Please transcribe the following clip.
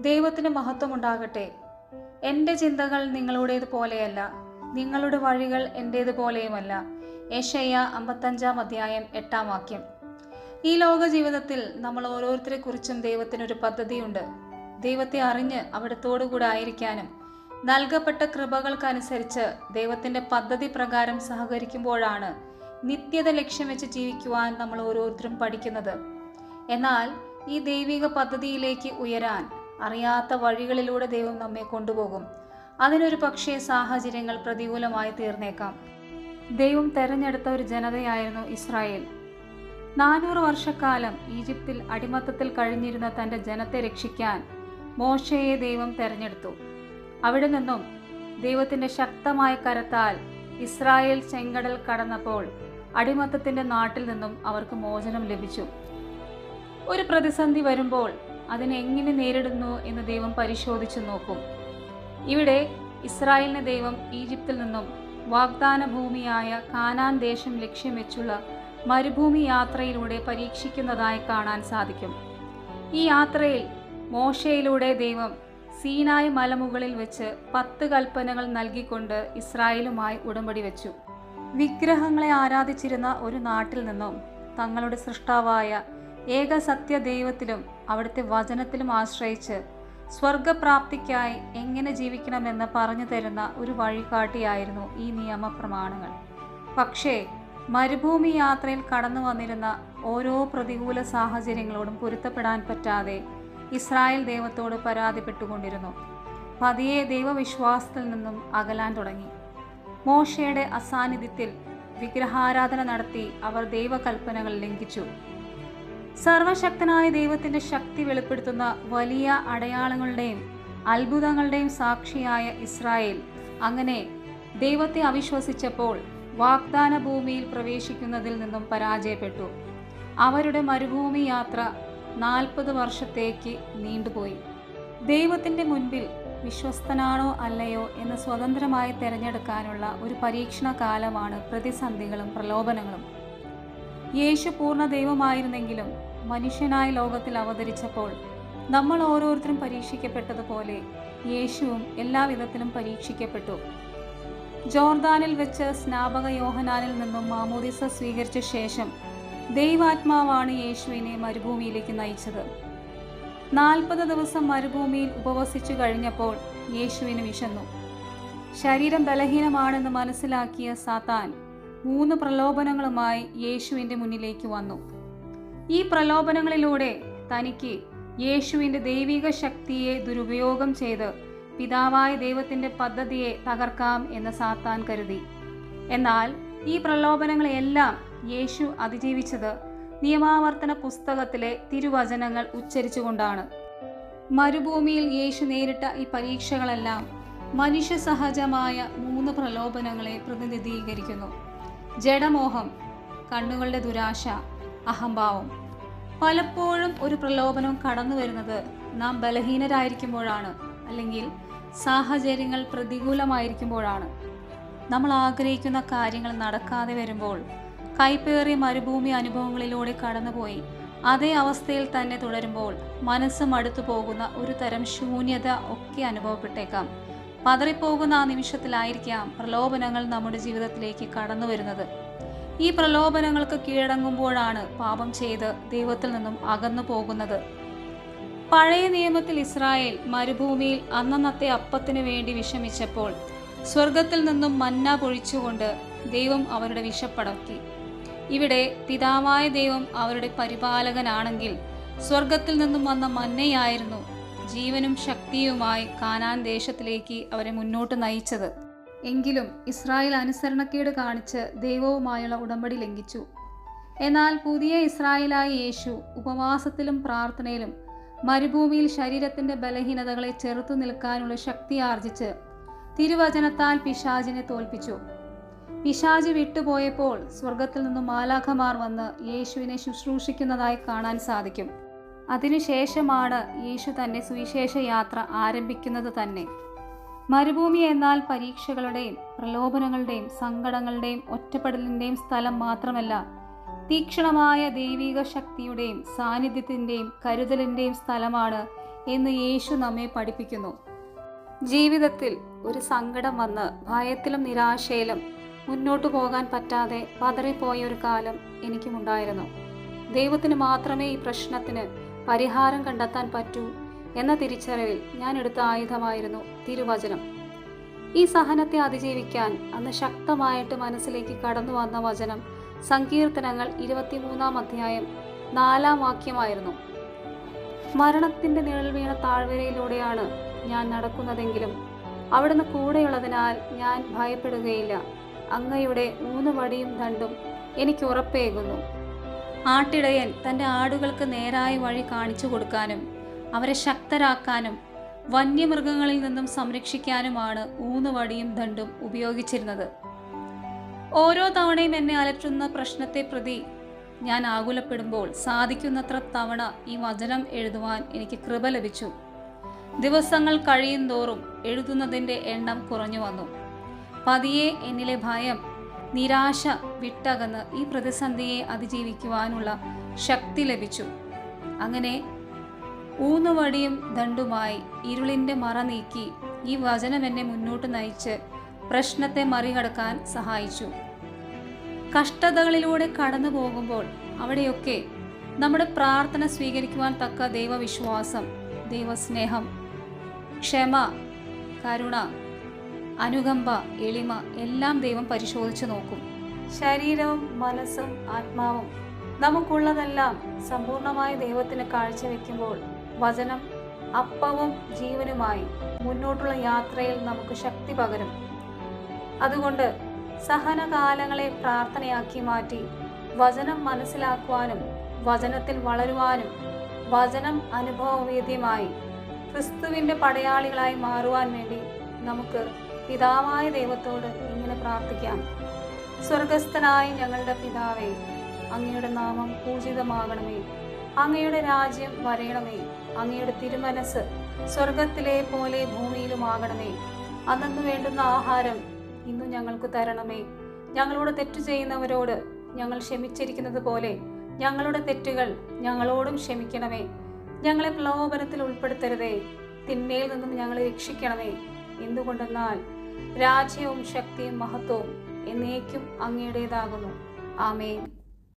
ദൈവത്തിന് മഹത്വമുണ്ടാകട്ടെ. എൻ്റെ ചിന്തകൾ നിങ്ങളുടേതുപോലെയല്ല, നിങ്ങളുടെ വഴികൾ എൻ്റേതുപോലെയുമല്ല. യെശയ്യാ 55-8 ഈ ലോക ജീവിതത്തിൽ നമ്മൾ ഓരോരുത്തരെ കുറിച്ചും ദൈവത്തിനൊരു പദ്ധതിയുണ്ട്. ദൈവത്തെ അറിഞ്ഞ് അവിടത്തോടുകൂടെ ആയിരിക്കാനും നൽകപ്പെട്ട കൃപകൾക്കനുസരിച്ച് ദൈവത്തിൻ്റെ പദ്ധതി പ്രകാരം സഹകരിക്കുമ്പോഴാണ് നിത്യത ലക്ഷ്യം വെച്ച് ജീവിക്കുവാൻ നമ്മൾ ഓരോരുത്തരും പഠിക്കുന്നത്. എന്നാൽ ഈ ദൈവിക പദ്ധതിയിലേക്ക് ഉയരാൻ അറിയാത്ത വഴികളിലൂടെ ദൈവം നമ്മെ കൊണ്ടുപോകും. അതിനൊരു പക്ഷേ സാഹചര്യങ്ങൾ പ്രതികൂലമായി തീർന്നേക്കാം. ദൈവം തെരഞ്ഞെടുത്ത ഒരു ജനതയായിരുന്നു ഇസ്രായേൽ. 400 വർഷക്കാലം ഈജിപ്തിൽ അടിമത്തത്തിൽ കഴിഞ്ഞിരുന്ന തൻ്റെ ജനത്തെ രക്ഷിക്കാൻ മോശയെ ദൈവം തെരഞ്ഞെടുത്തു. അവിടെ നിന്നും ദൈവത്തിൻ്റെ ശക്തമായ കരത്താൽ ഇസ്രായേൽ ചെങ്കടൽ കടന്നപ്പോൾ അടിമത്തത്തിൻ്റെ നാട്ടിൽ നിന്നും അവർക്ക് മോചനം ലഭിച്ചു. ഒരു പ്രതിസന്ധി വരുമ്പോൾ അതിനെങ്ങനെ നേരിടുന്നു എന്ന് ദൈവം പരിശോധിച്ചു നോക്കും. ഇവിടെ ഇസ്രായേലിനെ ദൈവം ഈജിപ്തിൽ നിന്നും വാഗ്ദാന ഭൂമിയായ കാനാൻ ദേശം ലക്ഷ്യം വെച്ചുള്ള മരുഭൂമി യാത്രയിലൂടെ പരീക്ഷിക്കുന്നതായി കാണാൻ സാധിക്കും. ഈ യാത്രയിൽ മോശയിലൂടെ ദൈവം സീനായ് മലമുകളിൽ വെച്ച് 10 കൽപ്പനകൾ നൽകിക്കൊണ്ട് ഇസ്രായേലുമായി ഉടമ്പടി വെച്ചു. വിഗ്രഹങ്ങളെ ആരാധിച്ചിരുന്ന ഒരു നാട്ടിൽ നിന്നും തങ്ങളുടെ സൃഷ്ടാവായ ഏക സത്യ ദൈവത്തിലും അവിടുത്തെ വചനത്തിലും ആശ്രയിച്ച് സ്വർഗപ്രാപ്തിക്കായി എങ്ങനെ ജീവിക്കണമെന്ന് പറഞ്ഞു തരുന്ന ഒരു വഴികാട്ടിയായിരുന്നു ഈ നിയമപ്രമാണങ്ങൾ. പക്ഷേ മരുഭൂമി യാത്രയിൽ കടന്നു വന്നിരുന്ന ഓരോ പ്രതികൂല സാഹചര്യങ്ങളോടും പൊരുത്തപ്പെടാൻ പറ്റാതെ ഇസ്രായേൽ ദൈവത്തോട് പരാതിപ്പെട്ടുകൊണ്ടിരുന്നു. പതിയെ ദൈവവിശ്വാസത്തിൽ നിന്നും അകലാൻ തുടങ്ങി. മോശയുടെ അസാന്നിധ്യത്തിൽ വിഗ്രഹാരാധന നടത്തി അവർ ദൈവകൽപ്പനകൾ ലംഘിച്ചു. സർവശക്തനായ ദൈവത്തിൻ്റെ ശക്തി വെളിപ്പെടുത്തുന്ന വലിയ അടയാളങ്ങളുടെയും അത്ഭുതങ്ങളുടെയും സാക്ഷിയായ ഇസ്രായേൽ അങ്ങനെ ദൈവത്തെ അവിശ്വസിച്ചപ്പോൾ വാഗ്ദാന ഭൂമിയിൽ പ്രവേശിക്കുന്നതിൽ നിന്നും പരാജയപ്പെട്ടു. അവരുടെ മരുഭൂമി യാത്ര 40 വർഷത്തേക്ക് നീണ്ടുപോയി. ദൈവത്തിൻ്റെ മുൻപിൽ വിശ്വസ്തനാണോ അല്ലയോ എന്ന് സ്വതന്ത്രമായി തിരഞ്ഞെടുക്കാനുള്ള ഒരു പരീക്ഷണ കാലമാണ് പ്രതിസന്ധികളും പ്രലോഭനങ്ങളും. യേശു പൂർണ്ണ ദൈവമായിരുന്നെങ്കിലും മനുഷ്യനായി ലോകത്തിൽ അവതരിച്ചപ്പോൾ നമ്മൾ ഓരോരുത്തരും പരീക്ഷിക്കപ്പെട്ടതുപോലെ യേശുവും എല്ലാവിധത്തിലും പരീക്ഷിക്കപ്പെട്ടു. ജോർദാനിൽ വെച്ച് സ്നാപക യോഹന്നാനിൽ നിന്നും മാമോദിസ സ്വീകരിച്ച ശേഷം ദൈവാത്മാവാണ് യേശുവിനെ മരുഭൂമിയിലേക്ക് നയിച്ചത്. 40 ദിവസം മരുഭൂമിയിൽ ഉപവസിച്ചു കഴിഞ്ഞപ്പോൾ യേശുവിന് വിശന്നു. ശരീരം ബലഹീനമാണെന്ന് മനസ്സിലാക്കിയ സാത്താൻ 3 പ്രലോഭനങ്ങളുമായി യേശുവിൻ്റെ മുന്നിലേക്ക് വന്നു. ഈ പ്രലോഭനങ്ങളിലൂടെ തനിക്ക് യേശുവിൻ്റെ ദൈവിക ശക്തിയെ ദുരുപയോഗം ചെയ്ത് പിതാവായ ദൈവത്തിൻ്റെ പദ്ധതിയെ തകർക്കാം എന്ന് സാത്താൻ കരുതി. എന്നാൽ ഈ പ്രലോഭനങ്ങളെല്ലാം യേശു അതിജീവിച്ചത് നിയമാവർത്തന പുസ്തകത്തിലെ തിരുവചനങ്ങൾ ഉച്ചരിച്ചുകൊണ്ടാണ്. മരുഭൂമിയിൽ യേശു നേരിട്ട ഈ പരീക്ഷകളെല്ലാം മനുഷ്യ സഹജമായ 3 പ്രലോഭനങ്ങളെ പ്രതിനിധീകരിക്കുന്നു. ജഡമോഹം, കണ്ണുകളുടെ ദുരാശ, അഹംഭാവം. പലപ്പോഴും ഒരു പ്രലോഭനം കടന്നു വരുന്നത് നാം ബലഹീനരായിരിക്കുമ്പോഴാണ്, അല്ലെങ്കിൽ സാഹചര്യങ്ങൾ പ്രതികൂലമായിരിക്കുമ്പോഴാണ്. നമ്മൾ ആഗ്രഹിക്കുന്ന കാര്യങ്ങൾ നടക്കാതെ വരുമ്പോൾ, കൈപ്പേറിയ മരുഭൂമി അനുഭവങ്ങളിലൂടെ കടന്നുപോയി അതേ അവസ്ഥയിൽ തന്നെ തുടരുമ്പോൾ മനസ്സ് മടുത്തു പോകുന്ന ഒരു തരം ശൂന്യത ഒക്കെ അനുഭവപ്പെട്ടേക്കാം. പതറിപ്പോകുന്ന ആ നിമിഷത്തിലായിരിക്കാം പ്രലോഭനങ്ങൾ നമ്മുടെ ജീവിതത്തിലേക്ക് കടന്നു വരുന്നത്. ഈ പ്രലോഭനങ്ങൾക്ക് കീഴടങ്ങുമ്പോഴാണ് പാപം ചെയ്ത് ദൈവത്തിൽ നിന്നും അകന്നു പോകുന്നത്. പഴയ നിയമത്തിൽ ഇസ്രായേൽ മരുഭൂമിയിൽ അന്നന്നത്തെ അപ്പത്തിനു വേണ്ടി വിഷമിച്ചപ്പോൾ സ്വർഗത്തിൽ നിന്നും മന്ന പൊഴിച്ചുകൊണ്ട് ദൈവം അവരുടെ വിശപ്പടക്കി. ഇവിടെ പിതാവായ ദൈവം അവരുടെ പരിപാലകനാണെങ്കിൽ സ്വർഗത്തിൽ നിന്നും വന്ന മന്നയായിരുന്നു ജീവനും ശക്തിയുമായി കാനാൻ ദേശത്തിലേക്ക് അവരെ മുന്നോട്ട് നയിച്ചത്. എങ്കിലും ഇസ്രായേൽ അനുസരണക്കേട് കാണിച്ച് ദൈവവുമായുള്ള ഉടമ്പടി ലംഘിച്ചു. എന്നാൽ പുതിയ ഇസ്രായേലായ യേശു ഉപവാസത്തിലും പ്രാർത്ഥനയിലും മരുഭൂമിയിൽ ശരീരത്തിൻ്റെ ബലഹീനതകളെ ചെറുത്തു നിൽക്കാനുള്ള ശക്തി ആർജിച്ച് തിരുവചനത്താൽ പിശാചിനെ തോൽപ്പിച്ചു. പിശാച് വിട്ടുപോയപ്പോൾ സ്വർഗത്തിൽ നിന്നും മാലാഖമാർ വന്ന് യേശുവിനെ ശുശ്രൂഷിക്കുന്നതായി കാണാൻ സാധിക്കും. അതിനുശേഷമാണ് യേശു തൻ്റെ സുവിശേഷ യാത്ര ആരംഭിക്കുന്നത് തന്നെ. മരുഭൂമി എന്നാൽ പരീക്ഷകളുടെയും പ്രലോഭനങ്ങളുടെയും സങ്കടങ്ങളുടെയും ഒറ്റപ്പെടലിൻ്റെയും സ്ഥലം മാത്രമല്ല, തീക്ഷ്ണമായ ദൈവിക ശക്തിയുടെയും സാന്നിധ്യത്തിൻ്റെയും കരുതലിൻ്റെയും സ്ഥലമാണ് എന്ന് യേശു നമ്മെ പഠിപ്പിക്കുന്നു. ജീവിതത്തിൽ ഒരു സങ്കടം വന്ന് ഭയത്തിലും നിരാശയിലും മുന്നോട്ടു പോകാൻ പറ്റാതെ പതറിപ്പോയ ഒരു കാലം എനിക്കുമുണ്ടായിരുന്നു. ദൈവത്തിന് മാത്രമേ ഈ പ്രശ്നത്തിന് പരിഹാരം കണ്ടെത്താൻ പറ്റൂ എന്ന തിരിച്ചറിവിൽ ഞാൻ എടുത്ത ആയുധമായിരുന്നു തിരുവചനം. ഈ സഹനത്തെ അതിജീവിക്കാൻ അന്ന് ശക്തമായിട്ട് മനസ്സിലേക്ക് കടന്നു വന്ന വചനം സങ്കീർത്തനങ്ങൾ 23 അധ്യായം 4 വാക്യമായിരുന്നു. മരണത്തിന്റെ നിഴൽ വീണ താഴ്വരയിലൂടെയാണ് ഞാൻ നടക്കുന്നതെങ്കിലും അവിടുന്ന് കൂടെയുള്ളതിനാൽ ഞാൻ ഭയപ്പെടുകയില്ല. അങ്ങയുടെ ഊന്നുവടിയും ദണ്ഡും എനിക്ക് ഉറപ്പേകുന്നു. ആട്ടിടയൻ തൻ്റെ ആടുകൾക്ക് നേരായ വഴി കാണിച്ചു കൊടുക്കാനും അവരെ ശക്തരാക്കാനും വന്യമൃഗങ്ങളിൽ നിന്നും സംരക്ഷിക്കാനുമാണ് ഊന്നുവടിയും ദണ്ഡും ഉപയോഗിച്ചിരുന്നത്. ഓരോ തവണയും എന്നെ അലട്ടുന്ന പ്രശ്നത്തെ പ്രതി ഞാൻ ആകുലപ്പെടുമ്പോൾ സാധിക്കുന്നത്ര തവണ ഈ വചനം എഴുതുവാൻ എനിക്ക് കൃപ ലഭിച്ചു. ദിവസങ്ങൾ കഴിയും തോറും എഴുതുന്നതിൻ്റെ എണ്ണം കുറഞ്ഞു വന്നു. പതിയെ എന്നിലെ ഭയം, നിരാശ വിട്ടകന്ന് ഈ പ്രതിസന്ധിയെ അതിജീവിക്കുവാനുള്ള ശക്തി ലഭിച്ചു. അങ്ങനെ ഊന്നുവടിയും ദണ്ഡുമായി ഇരുളിൻ്റെ മറ നീക്കി ഈ വചനം എന്നെ മുന്നോട്ട് നയിച്ച് പ്രശ്നത്തെ മറികടക്കാൻ സഹായിച്ചു. കഷ്ടതകളിലൂടെ കടന്നു പോകുമ്പോൾ അവിടെയൊക്കെ നമ്മുടെ പ്രാർത്ഥന സ്വീകരിക്കുവാൻ തക്ക ദൈവവിശ്വാസം, ദൈവസ്നേഹം, ക്ഷമ, കരുണ, അനുകമ്പ, എളിമ എല്ലാം ദൈവം പരിശോധിച്ചു നോക്കും. ശരീരവും മനസ്സും ആത്മാവും നമുക്കുള്ളതെല്ലാം സമ്പൂർണമായി ദൈവത്തിന് കാഴ്ചവെക്കുമ്പോൾ വചനം അപ്പവും ജീവനുമായി മുന്നോട്ടുള്ള യാത്രയിൽ നമുക്ക് ശക്തി പകരും. അതുകൊണ്ട് സഹനകാലങ്ങളെ പ്രാർത്ഥനയാക്കി മാറ്റി വചനം മനസ്സിലാക്കുവാനും വചനത്തിൽ വളരുവാനും വചനം അനുഭവവേദ്യമായി ക്രിസ്തുവിൻ്റെ പടയാളികളായി മാറുവാൻ വേണ്ടി നമുക്ക് പിതാവായ ദൈവത്തോട് ഇങ്ങനെ പ്രാർത്ഥിക്കാം. സ്വർഗസ്ഥനായ ഞങ്ങളുടെ പിതാവേ, അങ്ങയുടെ നാമം പൂജിതമാകണമേ. അങ്ങയുടെ രാജ്യം വരയണമേ. അങ്ങയുടെ തിരുമനസ് സ്വർഗത്തിലെ പോലെ ഭൂമിയിലുമാകണമേ. അന്നു വേണ്ടുന്ന ആഹാരം ഇന്നു ഞങ്ങൾക്ക് തരണമേ. ഞങ്ങളോട് തെറ്റു ചെയ്യുന്നവരോട് ഞങ്ങൾ ക്ഷമിച്ചിരിക്കുന്നത് പോലെ ഞങ്ങളുടെ തെറ്റുകൾ ഞങ്ങളോടും ക്ഷമിക്കണമേ. ഞങ്ങളെ പ്രലോഭനത്തിൽ ഉൾപ്പെടുത്തരുതേ, തിന്മയിൽ നിന്നും ഞങ്ങളെ രക്ഷിക്കണമേ. എന്തുകൊണ്ടെന്നാൽ രാജ്യവും ശക്തിയും മഹത്വവും എന്നേക്കും അങ്ങയുടേതാകുന്നു. ആമേൻ.